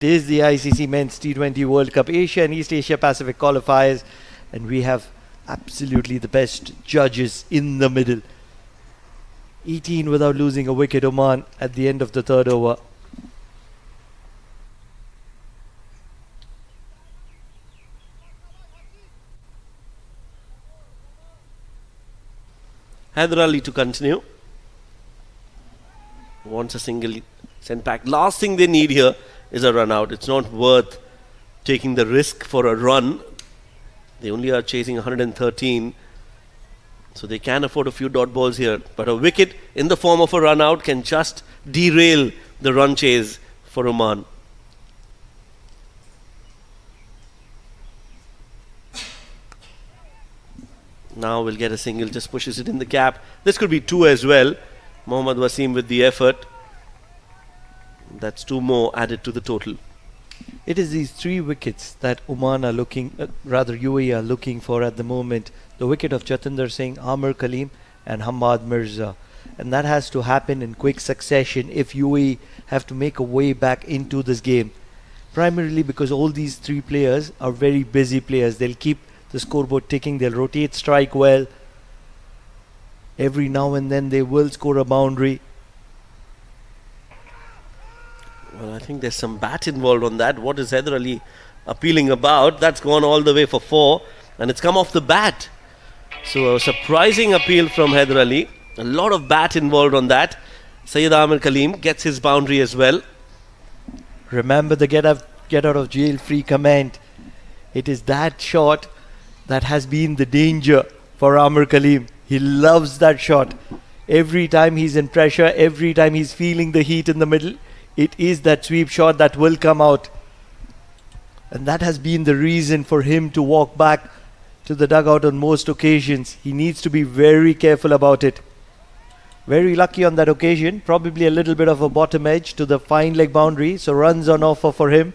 It is the ICC Men's T20 World Cup Asia and East Asia Pacific qualifiers, and we have absolutely the best judges in the middle. 18 without losing a wicket, Oman at the end of the third over. Haider Ali to continue. Wants a single sent back. Last thing they need here is a run out. It's not worth taking the risk for a run. They only are chasing 113. So they can afford a few dot balls here. But a wicket in the form of a run out can just derail the run chase for Oman. Now we'll get a single, just pushes it in the gap. This could be two as well. Mohammad Wasim with the effort. That's two more added to the total. It is these 3 wickets that Oman are looking, UAE are looking for at the moment. The wicket of Jatinder Singh, Amir Kaleem and Hamad Mirza. And that has to happen in quick succession if UAE have to make a way back into this game. Primarily because all these 3 players are very busy players. They'll keep the scoreboard ticking, they'll rotate strike well. Every now and then they will score a boundary. Well, I think there's some bat involved on that. What is Haider Ali appealing about? That's gone all the way for 4 and it's come off the bat. So a surprising appeal from Haider Ali. A lot of bat involved on that. Sayyid Amir Kaleem gets his boundary as well. Remember the get out of jail free comment. It is that shot that has been the danger for Amir Kaleem. He loves that shot. Every time he's in pressure, every time he's feeling the heat in the middle, it is that sweep shot that will come out. And that has been the reason for him to walk back to the dugout on most occasions. He needs to be very careful about it. Very lucky on that occasion. Probably a little bit of a bottom edge to the fine leg boundary. So runs on offer for him.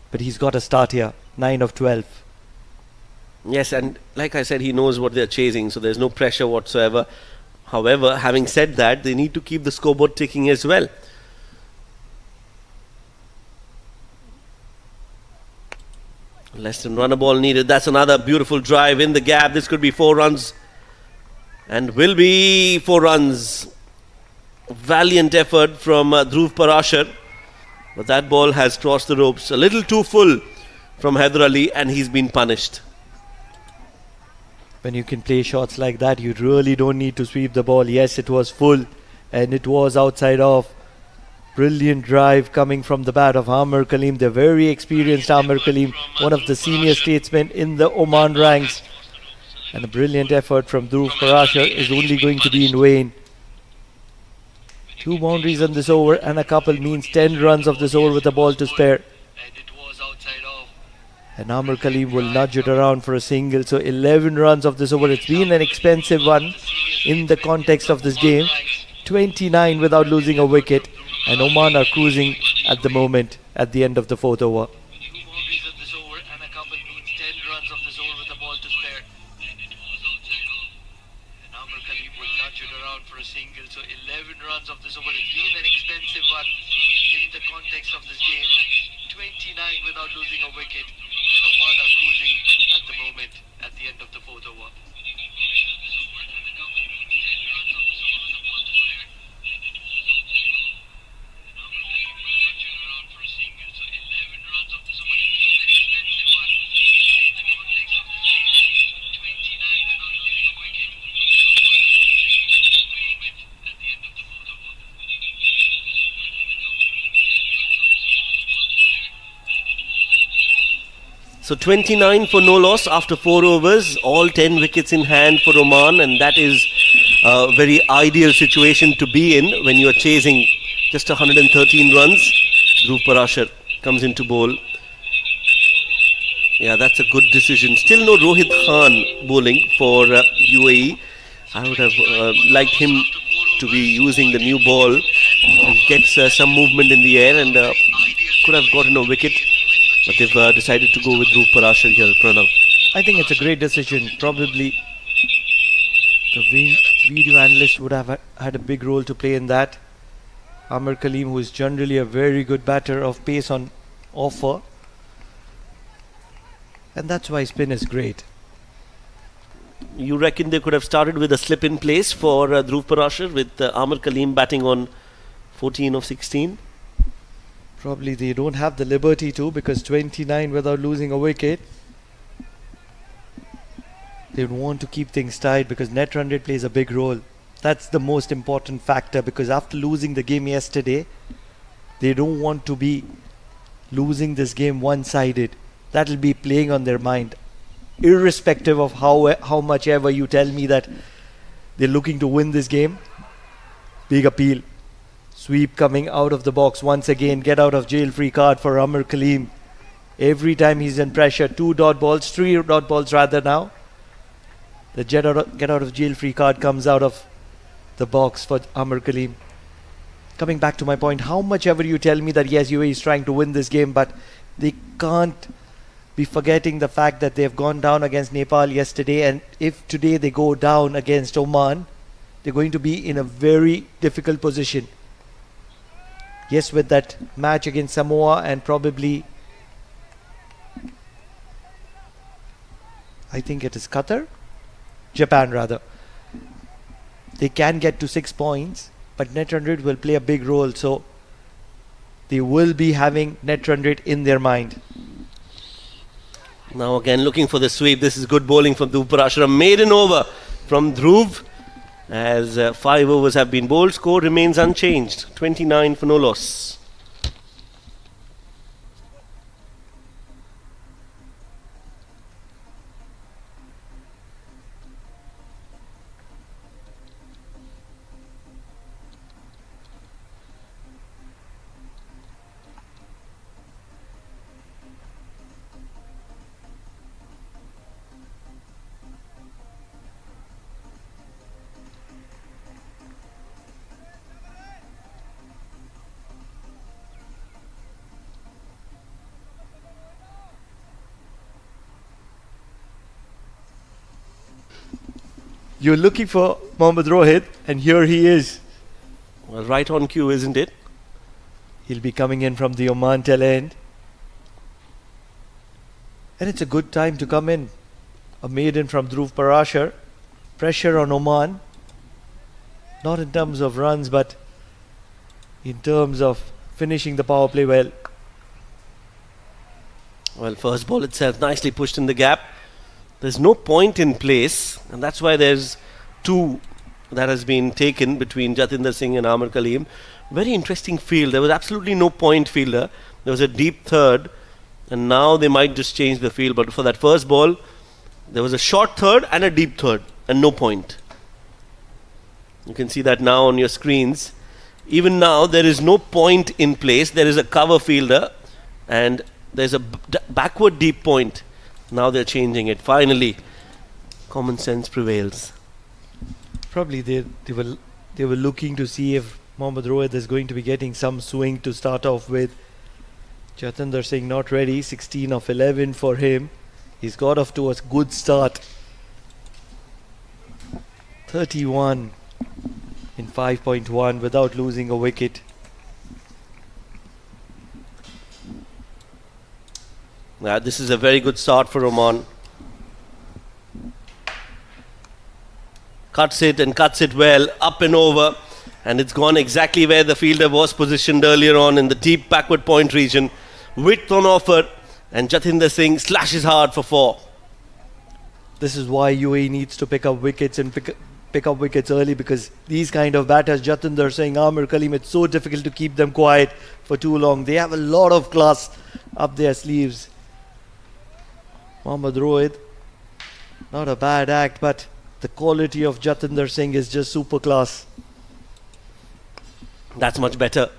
But he's got a start here. 9 of 12. Yes, and like I said, he knows what they're chasing, so there's no pressure whatsoever. However, having said that, they need to keep the scoreboard ticking as well. Less than run a ball needed. That's another beautiful drive in the gap. This could be 4 runs. And will be 4 runs. Valiant effort from Dhruv Parashar. But that ball has crossed the ropes. A little too full from Haider Ali and he's been punished. When you can play shots like that, you really don't need to sweep the ball. Yes, it was full and it was outside off. Brilliant drive coming from the bat of Amir Kaleem. The very experienced Amir Kaleem, one of the senior statesmen in the Oman ranks. And a brilliant effort from Dhruv Parashar is only going to be in vain. 2 boundaries on this over and a couple means 10 runs of this over with the ball to spare. And Amir Kaleem will nudge it around for a single. So 11 runs of this over. It's been an expensive one in the context of this game. 29 without losing a wicket. And Oman are cruising at the moment at the end of the 4th over. So 29 for no loss after 4 overs, all 10 wickets in hand for Oman, and that is a very ideal situation to be in when you are chasing just 113 runs. Dhruv Parashar comes into bowl. Yeah, that's a good decision. Still no Rohit Khan bowling for UAE. I would have liked him to be using the new ball. He gets some movement in the air and could have gotten a wicket. But they've decided to go with Dhruv Parashar here, Pranav. I think it's a great decision. Probably the video analyst would have had a big role to play in that. Amr Kaleem, who is generally a very good batter of pace on offer. And that's why spin is great. You reckon they could have started with a slip in place for Dhruv Parashar with Amr Kaleem batting on 14 of 16? Probably they don't have the liberty to, because 29 without losing a wicket. They would want to keep things tight because net run rate plays a big role. That's the most important factor, because after losing the game yesterday, they don't want to be losing this game one-sided. That'll be playing on their mind. Irrespective of how much ever you tell me that they're looking to win this game, big appeal. Sweep coming out of the box once again. Get out of jail free card for Amr Kaleem. Every time he's in pressure, 2 dot balls, 3 dot balls rather now. The get out of jail free card comes out of the box for Amr Kaleem. Coming back to my point, how much ever you tell me that yes, UAE is trying to win this game, but they can't be forgetting the fact that they have gone down against Nepal yesterday, and if today they go down against Oman, they're going to be in a very difficult position. Yes, with that match against Samoa and probably, I think it is Qatar? Japan rather. They can get to 6 points, but net run rate will play a big role, so they will be having net run rate in their mind. Now again looking for the sweep. This is good bowling from Dhruv Parashar. A maiden over from Dhruv as 5 overs have been bowled. Score remains unchanged. 29 for no loss. You're looking for Mohammad Rohit, and here he is. Well, right on cue, isn't it? He'll be coming in from the Oman tail end. And it's a good time to come in. A maiden from Dhruv Parashar. Pressure on Oman. Not in terms of runs, but in terms of finishing the power play well. Well, first ball itself nicely pushed in the gap. There's no point in place, and that's why there's 2 that has been taken between Jatinder Singh and Amr Kaleem. Very interesting field. There was absolutely no point fielder. There was a deep third, and now they might just change the field. But for that first ball, there was a short third and a deep third, and no point. You can see that now on your screens. Even now, there is no point in place. There is a cover fielder, and there's a backward deep point. Now they're changing it. Finally, common sense prevails. Probably they were looking to see if Mohammad Rohit is going to be getting some swing to start off with. Jatinder Singh not ready. 16 of 11 for him. He's got off to a good start. 31 in 5.1 without losing a wicket. This is a very good start for Oman. Cuts it and cuts it well, up and over, and it's gone exactly where the fielder was positioned earlier on in the deep backward point region. Width on offer, and Jatinder Singh slashes hard for 4. This is why UAE needs to pick up wickets and pick up wickets early, because these kind of batters, Jatinder Singh, Amr Kaleem, it's so difficult to keep them quiet for too long. They have a lot of class up their sleeves. Mohammad Rohit, not a bad act, but the quality of Jatinder Singh is just super class. That's much better.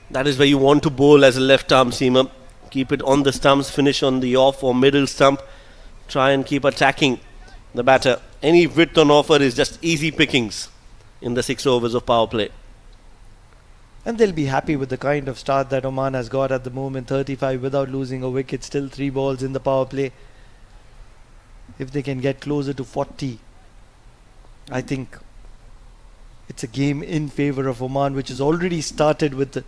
That is where you want to bowl as a left arm seamer. Keep it on the stumps, finish on the off or middle stump. Try and keep attacking the batter. Any width on offer is just easy pickings in the 6 overs of power play. And they'll be happy with the kind of start that Oman has got at the moment. 35 without losing a wicket, still 3 balls in the power play. If they can get closer to 40, I think It's a game in favor of Oman, which has already started with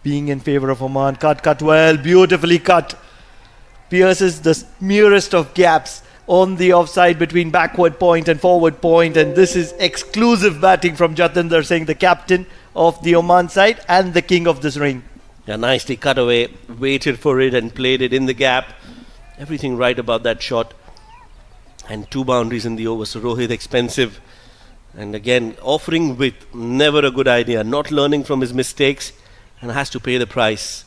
being in favor of Oman. Cut well, beautifully cut. Pierces the merest of gaps on the offside between backward point and forward point, and this is exclusive batting from Jatinder Singh, the captain of the Oman side and the king of this ring. Yeah, nicely cut away, waited for it and played it in the gap. Everything right about that shot. And 2 boundaries in the over, so Rohit expensive. And again, offering width, never a good idea. Not learning from his mistakes and has to pay the price.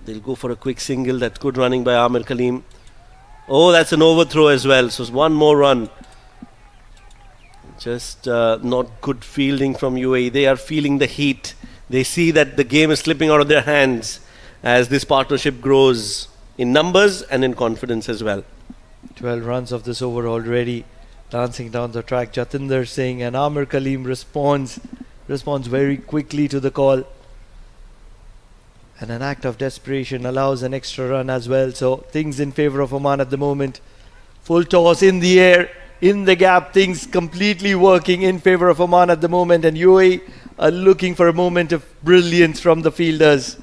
They'll go for a quick single. That's good running by Amir Kaleem. Oh, that's an overthrow as well. So it's 1 more run. Just not good fielding from UAE. They are feeling the heat. They see that the game is slipping out of their hands as this partnership grows in numbers and in confidence as well. 12 runs of this over already. Dancing down the track, Jatinder Singh, and Amir Kaleem responds very quickly to the call. And an act of desperation allows an extra run as well. So things in favor of Oman at the moment. Full toss in the air, in the gap, things completely working in favor of Oman at the moment. And UAE are looking for a moment of brilliance from the fielders.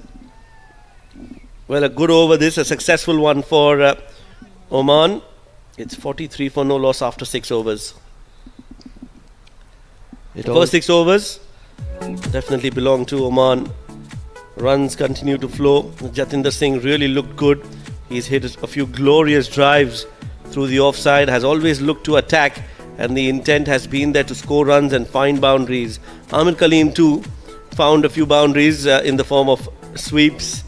Well, a good over this, a successful one for Oman. It's 43 for no loss after 6 overs. The first 6 overs definitely belong to Oman. Runs continue to flow. Jatinder Singh really looked good. He's hit a few glorious drives through the offside, has always looked to attack, and the intent has been there to score runs and find boundaries. Amir Kaleem too found a few boundaries in the form of sweeps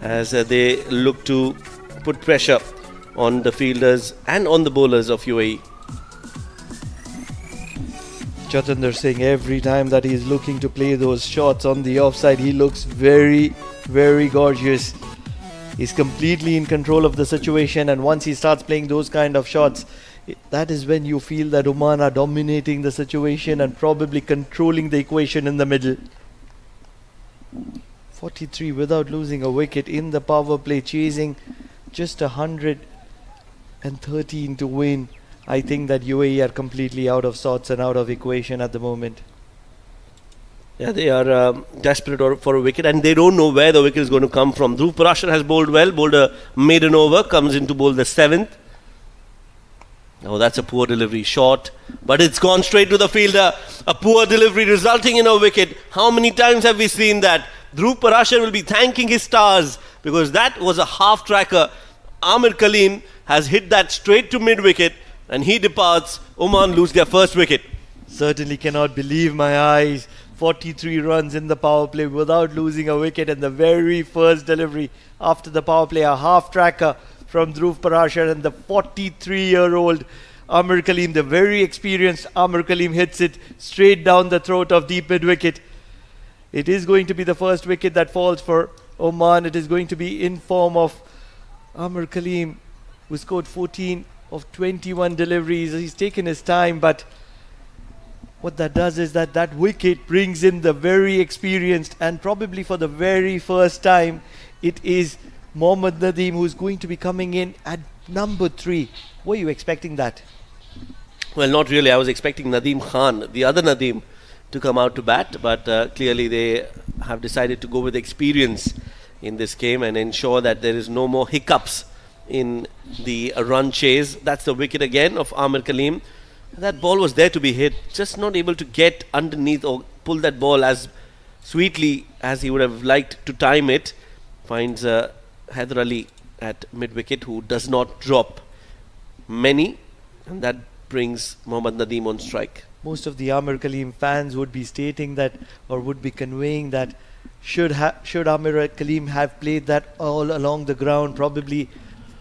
as they look to put pressure on the fielders and on the bowlers of UAE. Jatinder Singh, every time that he's looking to play those shots on the offside, he looks very, very gorgeous. He's completely in control of the situation, and once he starts playing those kind of shots, that is when you feel that Oman are dominating the situation and probably controlling the equation in the middle. 43 without losing a wicket in the power play, chasing just 113 to win. I think that UAE are completely out of sorts and out of equation at the moment. Yeah, they are desperate for a wicket, and they don't know where the wicket is going to come from. Dhruv Parashar has bowled well, bowled a maiden over, comes in to bowl the 7th. Oh, that's a poor delivery, short, but it's gone straight to the fielder. A poor delivery resulting in a wicket. How many times have we seen that? Dhruv Parashar will be thanking his stars because that was a half tracker. Amir Kaleem has hit that straight to mid-wicket and he departs. Oman lose their first wicket. Certainly cannot believe my eyes. 43 runs in the power play without losing a wicket, and the very first delivery after the power play, a half tracker from Dhruv Parashar, and the 43-year-old Amir Kaleem, the very experienced Amir Kaleem, hits it straight down the throat of deep mid-wicket. It is going to be the first wicket that falls for Oman. It is going to be in form of Amir Kaleem, who scored 14 of 21 deliveries. He's taken his time, but what that does is that wicket brings in the very experienced, and probably for the very first time, it is Mohammad Nadeem who's going to be coming in at number 3. Were you expecting that? Well, not really. I was expecting Nadeem Khan, the other Nadeem, to come out to bat, but clearly they have decided to go with experience in this game and ensure that there is no more hiccups in the run chase. That's the wicket again of Amir Kaleem. That ball was there to be hit, just not able to get underneath or pull that ball as sweetly as he would have liked to time it. Finds Haider Ali at mid-wicket, who does not drop many, and that brings Mohammad Nadeem on strike. Most of the Amir Kaleem fans would be stating that, or would be conveying that, should Amir Kaleem have played that all along the ground, probably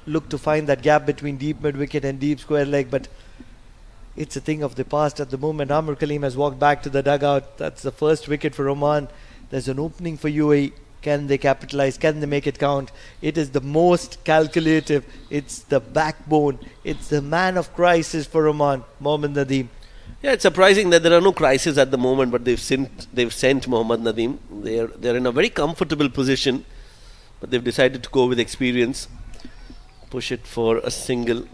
look to find that gap between deep mid-wicket and deep square leg, but it's a thing of the past at the moment. Amir Kaleem has walked back to the dugout. That's the first wicket for Oman. There's an opening for UAE. Can they capitalize? Can they make it count? It is the most calculative. It's the backbone. It's the man of crisis for Oman, Mohammad Nadeem. Yeah, it's surprising that there are no crises at the moment, but they've sent Mohammad Nadeem. They're in a very comfortable position, but they've decided to go with experience. Push it for a single.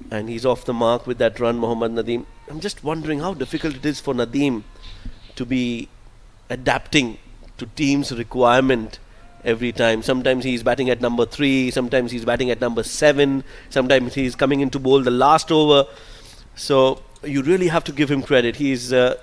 And he's off the mark with that run, Mohammad Nadeem. I'm just wondering how difficult it is for Nadeem to be adapting to team's requirement every time. Sometimes he's batting at number 3, sometimes he's batting at number 7, sometimes he's coming in to bowl the last over. So you really have to give him credit. He's a